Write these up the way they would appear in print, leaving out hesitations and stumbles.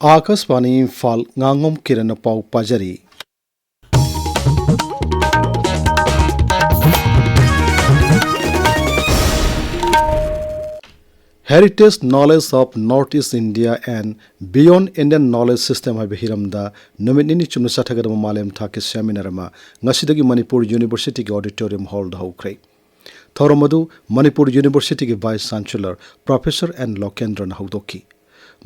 Akashvani Imphal Ngangom Kiran पाउ पाजरी Heritage knowledge of Northeast India and beyond Indian knowledge system hai hiramda numitni chumna sathagadama malem thaki seminar ma ngasidagi Manipur University ki auditorium hall da hokre Thoramadu Manipur University ki vice chancellor professor and Lokendra na haudoki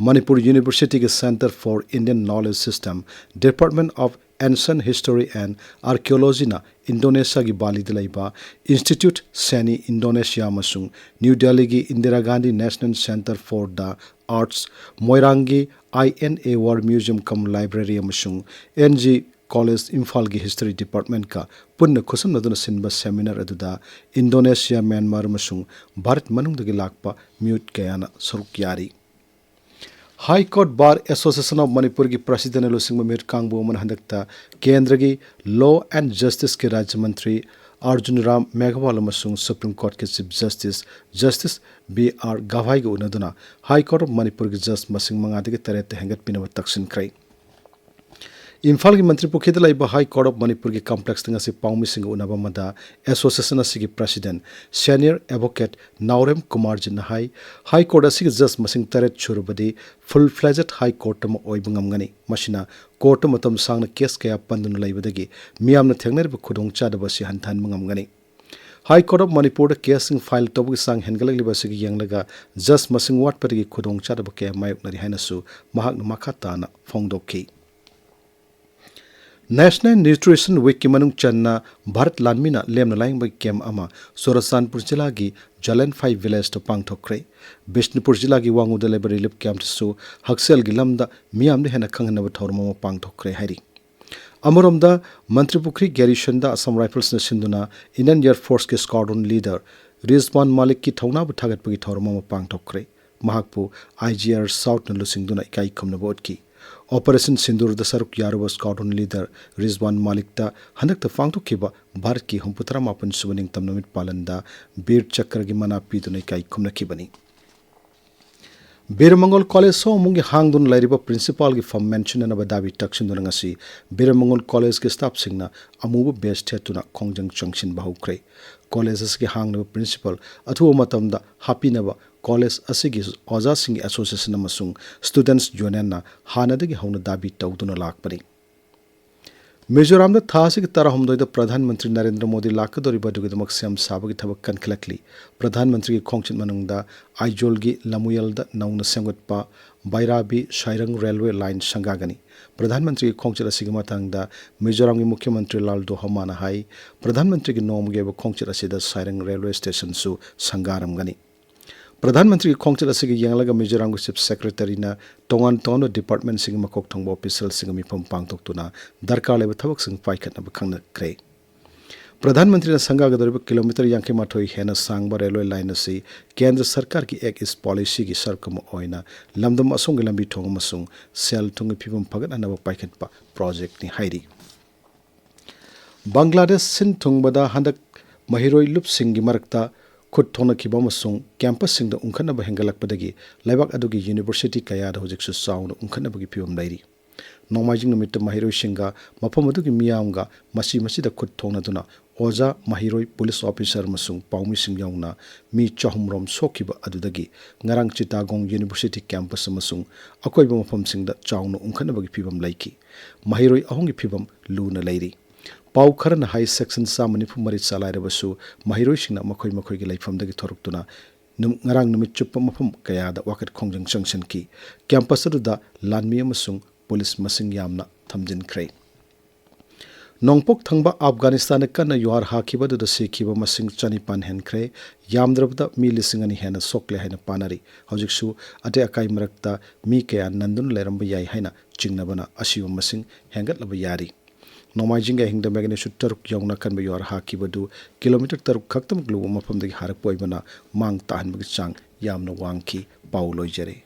Manipur University ki Center for Indian Knowledge System Department of Ancient History and Archaeology na Indonesia ki Bali dilaiba Institute Seni Indonesia amasung New Delhi ki Indira Gandhi National Center for the Arts Moirangi INA War Museum cum Library amasung NG College Imphal ki History Department ka punna khusam naduna sinba seminar aduda Indonesia Myanmar amasung Bharat manungdagi lakpa mute kayana saruk yari High Court Bar Association of Manipur की President Lusingma Mir Kangbu Man Handakta Kendra की Law and Justice के राज्य मंत्री Arjun Ram Meghwal अमसुंग Supreme Court के Chief Justice Justice B.R. Gavai के उनदुना High Court of Manipur की Judge मसिंग मंगादे के तरह तेहंगत पिनव तक्सिन क्रई Imphal की मंत्री पुखिद लाइबा हाई कोर्ट ऑफ मणिपुर की कॉम्प्लेक्स तिंग से पाउमी सिंग उनबा मदा एसोसिएशन असि की president senior advocate Naorem Kumar जिन हाई कोर्ट असि की जज मसिंग तरेत छुरबदी फुल फ्लेजेड हाई कोर्ट म ओइब ngamgani मसिना कोर्ट मतम सांगना केस कया पंदुन लाइबदगी मियामना थेंगनरब खुदोंग चादबसि हंथान ngamgani high court of Manipur केसिंग फाइल तोबगी सांग हेनगलगलिबसि की यंगलगा जज मसिंग वाटपदगी खुदोंग चादब के मायoknari हाइनसु महाक मखाताना फोंगदोखि National Nutrition Week की मनुंग चन्ना भारत लानमीना लेमना लाइंग बगी कैम अमा सोरसानपुर जिला की जलन 5 विलेज तो पांगथोक्रे बिष्णुपुर जिला की वांगुद लेबर रिलीफ कैंप सु हक्सेल की लमदा मियामने हेना खंगनब थौरमो पांगथोक्रे हैरी अमरोमदा मंत्री पुखरी गैरीशंदा असम राइफल्स ने सिंधुना इंडियन एयर फोर्स के स्क्वाड्रन लीडर रिजवान मालिक की थौनाब थागतपगी थौरमो पांगथोक्रे महाकपु IGR साउथ न लुसिंगदुना इकाई खमनबोट की Operation Sindur the Saruk Yaruba Squadron leader Rizwan Malikta Hanak the Fangto Kiba Barki Humputra Mapan Subaning Tamnamit Palanda Bir Chakragi Mana Pidunai Kai Kumna Kibani Biramangol College so mungi hangdun lairiba principal gi fam mention na badabi takshin dunangasi Biramangol College ke staff singna amubu best tuna kongjang junction bahukre colleges ke hangna principal athu matamda happy na college asigi oja sing association amasung students union na hanadagi hauna dabi tawduna lakpani Mizoram da thasi ki tarah humdoi da Pradhan Mantri Narendra Modi lakadori badugi damak siam sabagi thabak kankhilakli Pradhan Mantri ki khongchin manungda Aijol gi Lamuyal da nauna semgatpa Bairabi Shairang Railway Line sangagani Pradhan Mantri ki khongchil asigi matangda Mizoram ki Mukhya Mantri Laldo Hamana hai Pradhan Mantri ki nom ge khongchil asida Shairang Railway Station su sangaram gani प्रधानमंत्री खोंगचल असि यंगलगा मिजोराम के chief secretary ना तोंगान तोंनो department सिंग मकोक थंगबो official सिंग मिफम पांगतोक्तुना दरकार लेब थबक सिंग पाइखतना बखंगना क्रे प्रधानमंत्री ना संगा गदरब kilometre यांके माथोई हेना सांगबा railway line असि केंद्र सरकार की एक इस पॉलिसी की सरकम ओइना लमदम असोंग लंबी थोंग मसुंग सेल थोंग फिबम फगत अनब पाइखतपा प्रोजेक्ट नि हाइरी बांग्लादेश सिन थुंगबदा हंदक महिरोई लुप सिंग की मरकता खुद थोना किबा मसुंग कैंपस सिंग द उंखनब हेंगलकपदगी लाइबाक अदुगी यूनिवर्सिटी कया द हुजिकसु साउन उंखनबगी फिबम लाइरी नोमाजिंग नमित महिरोई सिंगा मफम अदुगी मियामगा मसी मसी द खुद थोना दुना ओजा महिरोई पुलिस ऑफिसर मसुंग पाउमी सिंग याउना मी चहुमरोम सोकिबा अदुदगी ngarang चिटागोंग यूनिवर्सिटी कैंपस मसुंग अकोइबा मफम सिंग द चाउन उंखनबगी फिबम लाइकी महिरोई अहोंगी फिबम लूना लाइरी पाउ खरन हाई सेक्शन सा मनिपुर मरि चालाइरबसु महिरोइसिंगना मखोइ मखोइगी लाइफमदगी थोरक्तुना ngarang numit chupa mafam kaya da wakat khongjang junction ki campus da lanmi amasung police masing yamna thamjin khrei nongpok thangba Afghanistan kana yuar hakiba da sikhiba masing chanipan hen khrei yamdrabda mi lisingani hena sokle haina panari hojiksu ate akai marakta mi kaya nandun leramba yai haina chingnabana asiwa masing hengat laba yari Nomaijinga hingda magnitude taruk yauna kan ba yor haki badu kilometer taruk khaktam glu mafam dagi harak poibana mang tahan bagi chang yamna wangki pauloi jare